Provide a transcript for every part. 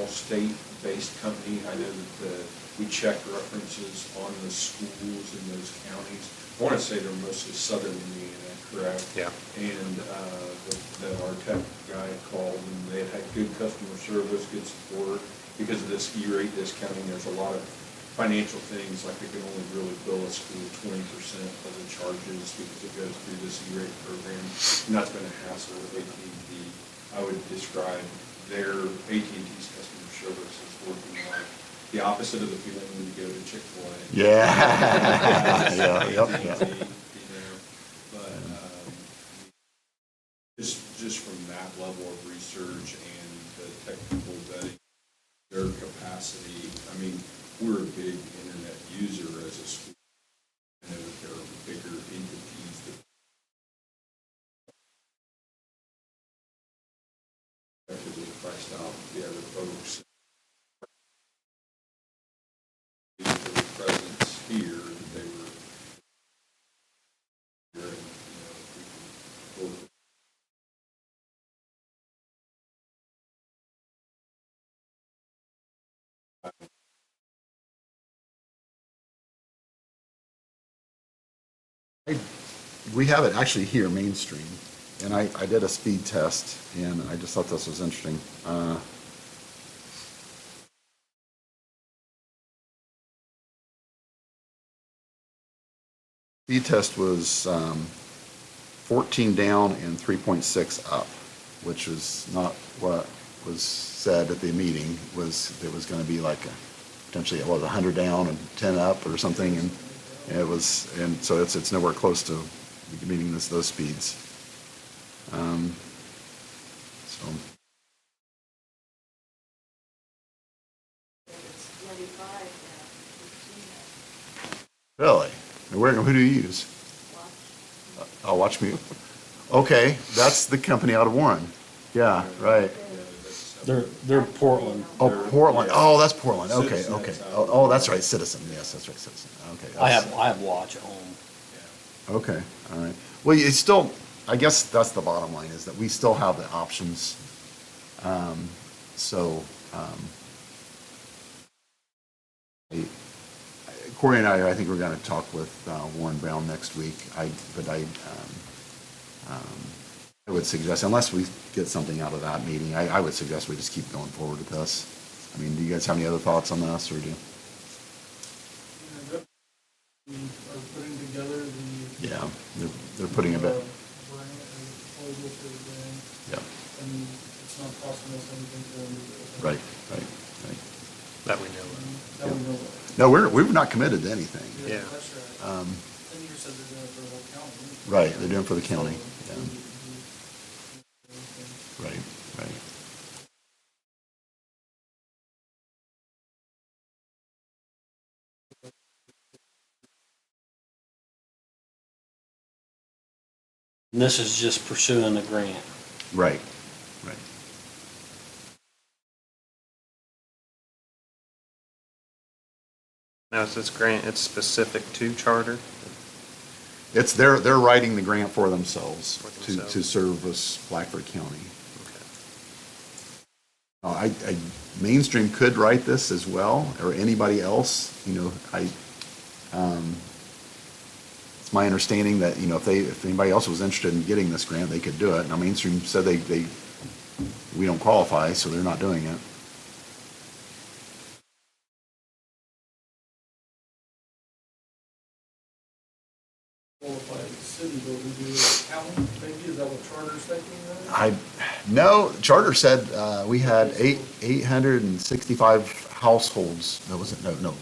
state-based company. I know that we check references on the schools in those counties. I want to say they're mostly southern Indiana, correct? Yeah. And our tech guy called, and they had good customer service, good support. Because of this E-rate discounting, there's a lot of financial things, like they can only really bill a school 20% of the charges because it goes through this E-rate program. And that's been a hassle with AT&T. I would describe their AT&T's customer service as working like the opposite of the feeling when you go to Chick-fil-A. Yeah. Yeah. Yeah. But just from that level of research and the technical vetting, their capacity, I mean, we're a big internet user as a school. I know that there are bigger entities that effectively priced out the other folks. The presence here, that they were here, and, we can We have it actually here, Mainstream, and I did a speed test, and I just thought this was interesting. Speed test was 14 down and 3.6 up, which was not what was said at the meeting. It was going to be like potentially 100 down and 10 up or something, and so it's nowhere close to meeting those speeds. So. It's 25 now. Really? Who do you use? Watch Me. Okay, that's the company out of Warren. Yeah, right. They're Portland. Oh, Portland. Oh, that's Portland. Okay. Oh, that's right. Citizen. Yes, that's right. Citizen. Okay. I have Watch at home. Okay. All right. Well, it's still. I guess that's the bottom line, is that we still have the options. Corey and I think we're going to talk with Warren Brown next week. I would suggest, unless we get something out of that meeting, I would suggest we just keep going forward with this. I mean, do you guys have any other thoughts on this, or do you? We are putting together the. Yeah, they're putting a bit. Grant and proposal for the grant. Yeah. And it's not costing us anything for them to do it. Right. That we know of. That we know of. No, we're not committed to anything. Yeah. That's right. And you said they're doing it for the whole county. Right, they're doing it for the county. So, Yeah. Right. And this is just pursuing the grant. Right. Now, is this grant, it's specific to charter? It's they're writing the grant for themselves For themselves. to service Blackford County. Okay. Mainstream could write this as well, or anybody else. It's my understanding that if anybody else was interested in getting this grant, they could do it. Now, Mainstream said we don't qualify, so they're not doing it. Qualify as a city, but we do it county, maybe, is that what Charter's thinking? No, Charter said we had 865 households. No, was it? No,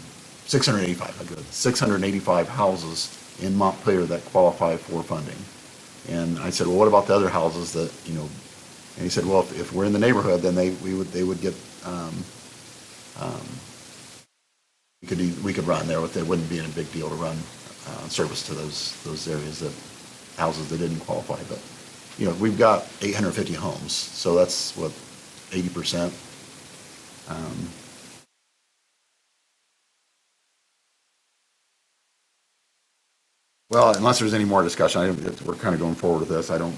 685. I go 685 houses in Montpelier that qualify for funding. And I said, well, what about the other houses that And he said, well, if we're in the neighborhood, then they would get. We could run there. It wouldn't be a big deal to run service to those areas, that houses that didn't qualify. But we've got 850 homes, so that's what, 80%. Well, unless there's any more discussion, we're kind of going forward with this. I don't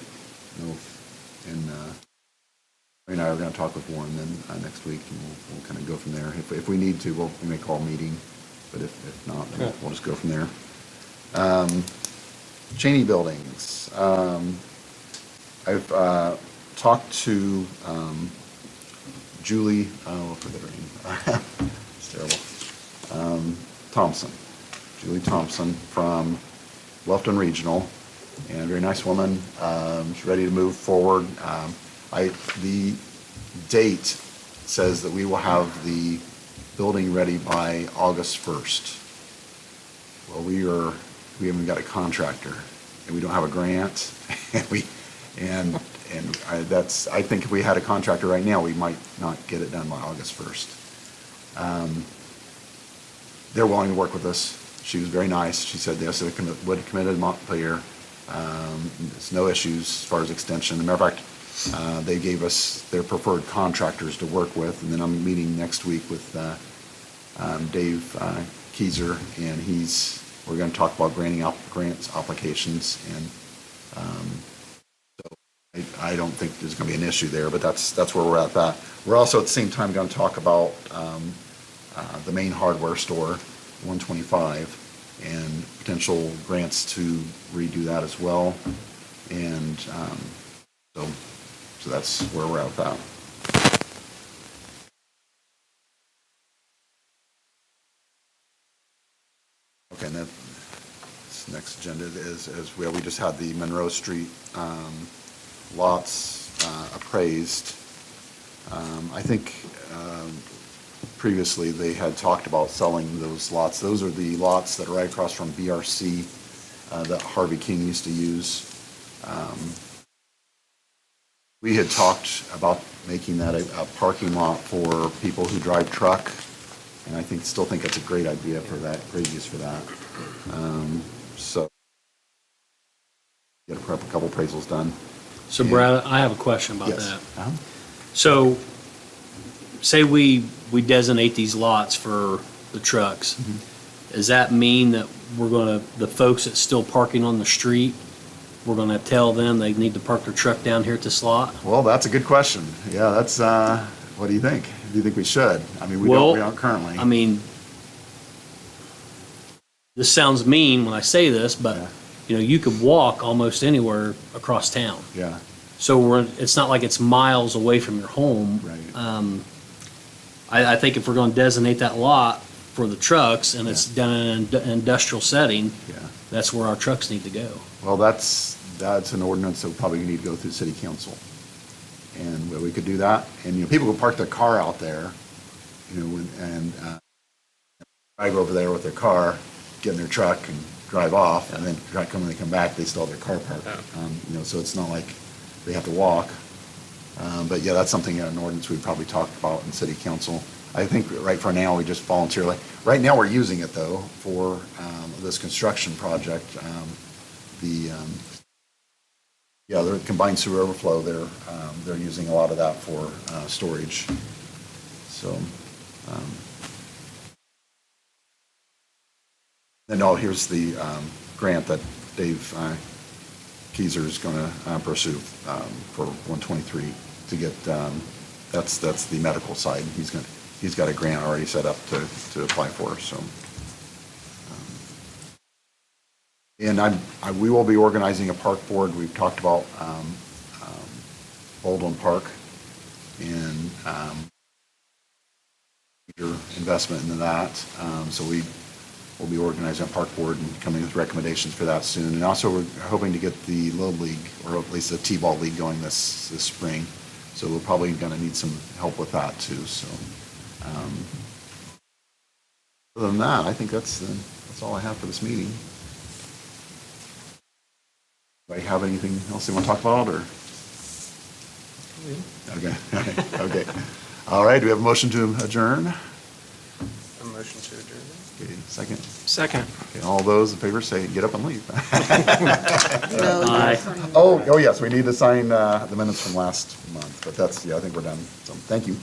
know, and and I are gonna talk with Warren then, next week, and we'll kind of go from there. If we need to, we may call a meeting, but if not, then Okay. we'll just go from there. Cheney Buildings. I've talked to Julie, I forget her name. It's terrible. Thompson. Julie Thompson from Bluffton Regional, and a very nice woman. She's ready to move forward. The date says that we will have the building ready by August 1st. Well, we haven't got a contractor, and we don't have a grant, and I think if we had a contractor right now, we might not get it done by August 1st. They're willing to work with us. She was very nice. She said yes, they would commit to Montpelier. There's no issues as far as extension. As a matter of fact, they gave us their preferred contractors to work with, and then I'm meeting next week with Dave Keyser, and we're going to talk about grants applications, and so I don't think there's going to be an issue there, but that's where we're at that. We're also at the same time going to talk about the main hardware store, 125, and potential grants to redo that as well, and so that's where we're at with that. Okay, and this next agenda is where we just had the Monroe Street lots appraised. I think previously they had talked about selling those lots. Those are the lots that are right across from BRC that Harvey King used to use. We had talked about making that a parking lot for people who drive truck, and I still think it's a great idea for that, great use for that. So, get a couple appraisals done. So Brad, I have a question about Yes. that. Uh-huh. So, say we designate these lots for the trucks. Does that mean that the folks that's still parking on the street, we're gonna tell them they need to park their truck down here at this lot? Well, that's a good question. Yeah, that's, what do you think? Do you think we should? I mean, we aren't currently. I mean, this sounds mean when I say this, but, Yeah. you could walk almost anywhere across town. Yeah, So it's not like it's miles away from your home. right. I think if we're gonna designate that lot for the trucks and it's done in an industrial setting, Yeah. that's where our trucks need to go. Well, that's an ordinance that would probably need to go through city council. And we could do that, and, people could park their car out there, and drive over there with their car, get in their truck and drive off, and then when they come back, they still have their car parked. So it's not like they have to walk. But yeah, that's something, an ordinance we'd probably talk about in city council. I think right for now, we just voluntarily, right now, we're using it though for this construction project. The combined sewer overflow, they're using a lot of that for storage. So, here's the grant that Dave Keyser is going to pursue for 123 to get. That's the medical side. He's got a grant already set up to apply for. So. And we will be organizing a park board. We've talked about Baldwin Park and major investment into that. So we'll be organizing a park board and coming with recommendations for that soon. And also we're hoping to get the Little League, or at least the T-ball league, going this spring. So we're probably going to need some help with that too. So other than that, I think that's all I have for this meeting. Anybody have anything else they want to talk about, or? Okay, okay. All right, do we have a motion to adjourn? A motion to adjourn. Okay, second. Second. Okay, all those in favor say, get up and leave. No, Aye. Oh, yes, we need to sign the minutes from last month, but I think we're done. So, thank you.